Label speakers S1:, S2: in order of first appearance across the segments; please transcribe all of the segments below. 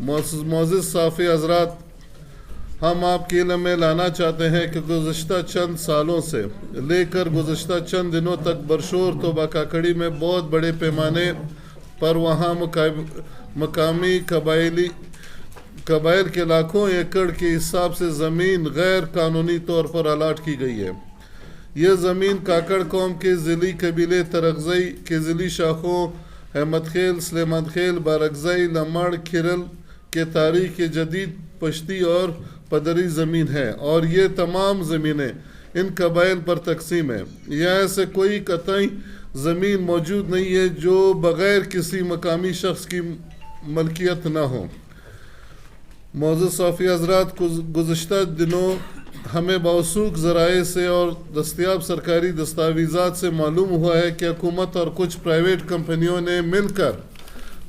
S1: معزز صافی حضرات، ہم آپ کے علم میں لانا چاہتے ہیں کہ گزشتہ چند سالوں سے لے کر گزشتہ چند دنوں تک برشور توبہ کاکڑی میں بہت بڑے پیمانے پر وہاں مقامی قبائل کے لاکھوں ایکڑ کے حساب سے زمین غیر قانونی طور پر الاٹ کی گئی ہے۔ یہ زمین کاکڑ قوم کے ضلعی قبیلے ترغزئی کے ضلعی شاخوں احمد خیل، سلیمان خیل، بارکزئی، لمڑ، کھرل کے تاریخ کے جدید پشتی اور پدری زمین ہے، اور یہ تمام زمینیں ان قبائل پر تقسیم ہیں۔ یہاں سے کوئی قطعی زمین موجود نہیں ہے جو بغیر کسی مقامی شخص کی ملکیت نہ ہو۔ معزز صافی حضرات، گزشتہ دنوں ہمیں موثوق ذرائع سے اور دستیاب سرکاری دستاویزات سے معلوم ہوا ہے کہ حکومت اور کچھ پرائیویٹ کمپنیوں نے مل کر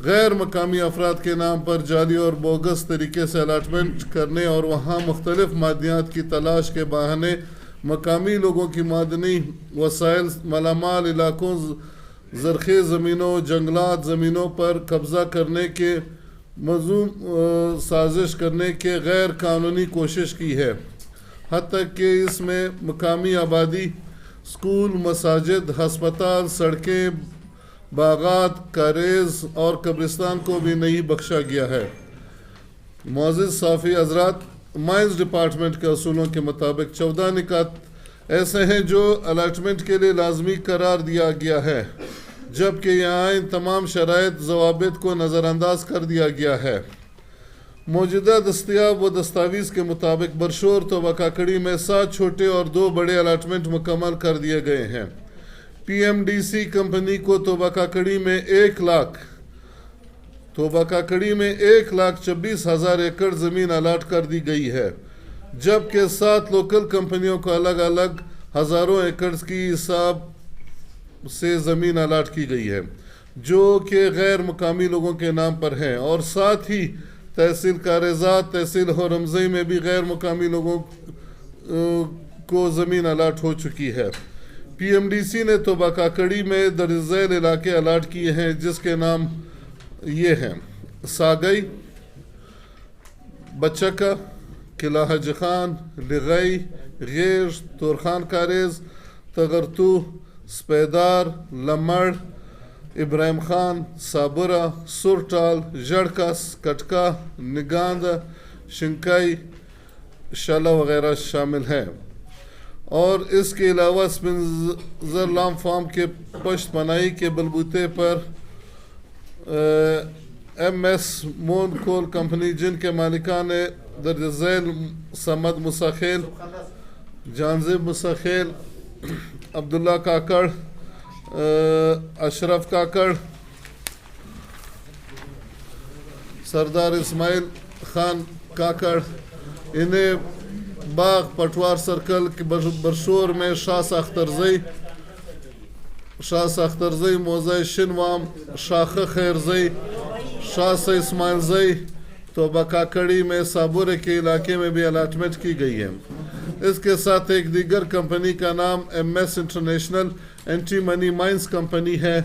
S1: غیر مقامی افراد کے نام پر جعلی اور بوگس طریقے سے الاٹمنٹ کرنے اور وہاں مختلف معدنیات کی تلاش کے بہانے مقامی لوگوں کی معدنی وسائل مالامال علاقوں، زرخیز زمینوں، جنگلات زمینوں پر قبضہ کرنے کے مذموم سازش کرنے کے غیر قانونی کوشش کی ہے، حتیٰ کہ اس میں مقامی آبادی، اسکول، مساجد، ہسپتال، سڑکیں، باغات، کاریز اور قبرستان کو بھی نہیں بخشا گیا ہے۔ معزز صافی حضرات، مائنز ڈپارٹمنٹ کے اصولوں کے مطابق 14 نکات ایسے ہیں جو الاٹمنٹ کے لیے لازمی قرار دیا گیا ہے، جبکہ یہاں ان تمام شرائط ضوابط کو نظر انداز کر دیا گیا ہے۔ موجودہ دستیاب و دستاویز کے مطابق برشور توبہ کاکڑی میں 7 چھوٹے اور 2 بڑے الاٹمنٹ مکمل کر دیے گئے ہیں۔ P M D C company کو توبہ کاکڑی میں 1,26,000 ایکڑ زمین الاٹ کر دی گئی ہے، جبکہ 7 لوکل کمپنیوں کو الگ الگ ہزاروں ایکڑ کی حساب سے زمین الاٹ کی گئی ہے، جو کہ غیر مقامی لوگوں کے نام پر ہیں، اور ساتھ ہی تحصیل کارزات، تحصیل ہورمزئی میں بھی غیر مقامی لوگوں کو زمین الاٹ ہو چکی ہے۔ پی ایم ڈی سی نے توبہ کاکڑی میں درج ذیل علاقے الاٹ کیے ہیں، جس کے نام یہ ہیں: ساگئی، بچکا، قلعہ حج خان، لغئی، غیر، تورخان کاریز، تغرتو، سپیدار، لمڑ، ابراہیم خان، سابرہ، سرٹال، جڑکس، کٹکا، نگاند، شنکائی، شالہ وغیرہ شامل ہیں، اور اس کے علاوہ سپنزر لام فارم کے پشت پناہی کے بلبوتے پر ایم ایس مون کول کمپنی، جن کے مالکان درج ذیل سمد مساخیل، جانزب مساخیل، عبداللہ کاکڑ، اشرف کاکڑ، سردار اسماعیل خان کاکڑ، انہیں باغ پٹوار سرکل کے برشور میں شاہ ساخترزئی، موزہ شنوام، شاخ خیرزئی، شاہ سے اسماعیل زئی، توبہ کاکڑی میں سابورے کے علاقے میں بھی الاٹمنٹ کی گئی ہے۔ اس کے ساتھ ایک دیگر کمپنی کا نام ایم ایس انٹرنیشنل اینٹی منی مائنز کمپنی ہے۔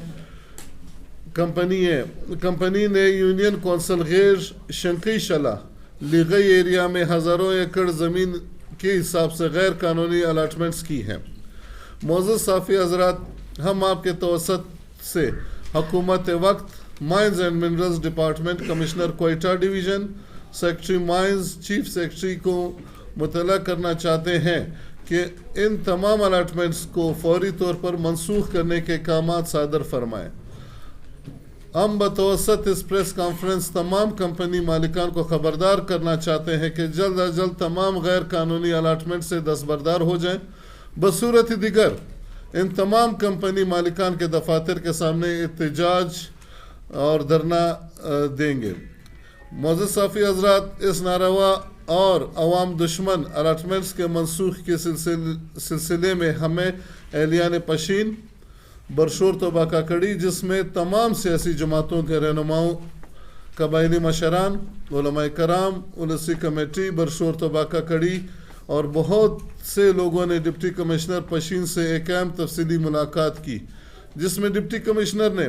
S1: کمپنی نے یونین کونسل غیر شنقی شلہ لیغئی ایریا میں ہزاروں ایکڑ زمین کے حساب سے غیر قانونی الاٹمنٹس کی ہیں۔ معزز صافی حضرات، ہم آپ کے توسط سے حکومت وقت mines and minerals department, commissioner Quetta division, secretary mines, chief secretary کو مطلع کرنا چاہتے ہیں کہ ان تمام الاٹمنٹس کو فوری طور پر منسوخ کرنے کے اقدامات صادر فرمائیں۔ ہم بتوسط اس پریس کانفرنس تمام کمپنی مالکان کو خبردار کرنا چاہتے ہیں کہ جلد از جلد تمام غیر قانونی الاٹمنٹ سے دستبردار ہو جائیں، بصورت دیگر ان تمام کمپنی مالکان کے دفاتر کے سامنے احتجاج اور دھرنا دیں گے۔ معزز صافی حضرات، اس ناروا اور عوام دشمن الاٹمنٹس کے منسوخ کے سلسلے میں ہمیں اہلیان پشین برشور توبہ کاکڑی، جس میں تمام سیاسی جماعتوں کے رہنماؤں، قبائلی مشران، علماء کرام، اولسی کمیٹی برشور توبہ کاکڑی اور بہت سے لوگوں نے ڈپٹی کمشنر پشین سے ایک اہم تفصیلی ملاقات کی، جس میں ڈپٹی کمشنر نے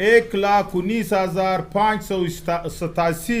S2: 1,19,587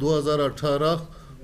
S1: 2018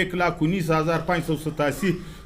S2: 1,19,587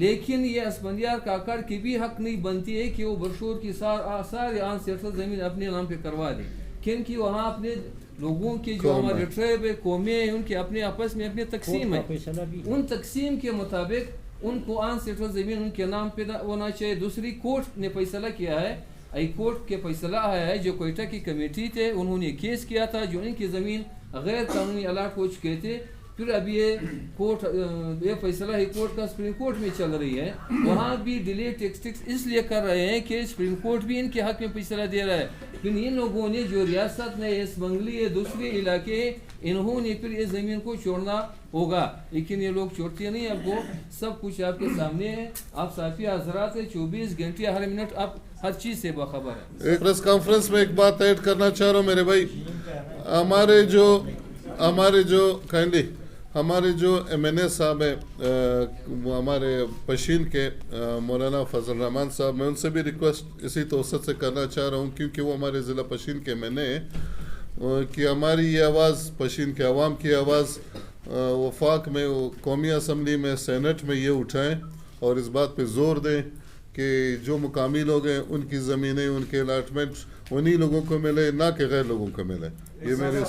S3: لیکن یہ اسفندیار کاکڑ کی بھی حق نہیں بنتی ہے کہ وہ برشور کی سارے 8% زمین اپنے نام پہ کروا دے، کیونکہ وہاں اپنے لوگوں کی جو ہمارے ٹرائب ہے، قومیں ہیں، ان کے اپنے آپس میں اپنے تقسیم ہے، ان تقسیم کے مطابق ان کو 8% زمین ان کے نام پہ ہونا چاہیے۔ دوسری کورٹ نے فیصلہ کیا ہے، ہائی کورٹ کے فیصلہ آیا ہے، جو کوئٹہ کی کمیٹی تھے انہوں نے کیس کیا تھا، جو ان کی زمین غیر قانونی الاٹ ہو چکے تھے، پھر اب یہ کورٹ یہ فیصلہ ہائی کورٹ کا سپریم کورٹ میں چل رہی ہے، وہاں بھی ڈیلے ٹیکسٹکس اس لیے کر رہے ہیں کہ سپریم کورٹ بھی ان کے حق میں فیصلہ دے رہا ہے۔ پھر ان لوگوں نے جو ریاست نے اس بنگلی ہے دوسرے علاقے، انہوں نے پھر اس زمین کو چھوڑنا ہوگا، لیکن یہ لوگ چھوڑتے نہیں۔ اب وہ سب کچھ آپ کے سامنے ہے، آپ صحافی حضرات 24 گھنٹے ہر منٹ آپ ہر چیز سے باخبر ہیں۔
S1: ایک پریس کانفرنس میں ایک بات ایڈ کرنا چاہ رہا ہوں میرے بھائی، ہمارے جو ایم این اے صاحب ہیں ہمارے پشین کے مولانا فضل الرحمان صاحب، میں ان سے بھی ریکویسٹ اسی توسط سے کرنا چاہ رہا ہوں، کیونکہ وہ ہمارے ضلع پشین کے ایم این اے ہیں، کہ ہماری یہ آواز پشین کے عوام کی آواز وفاق میں، قومی اسمبلی میں، سینٹ میں یہ اٹھائیں اور اس بات پہ زور دیں کہ جو مقامی لوگ ہیں ان کی زمینیں، ان کے الاٹمنٹ انہی لوگوں کو ملے، نہ کہ غیر لوگوں کو ملے۔ یہ میرے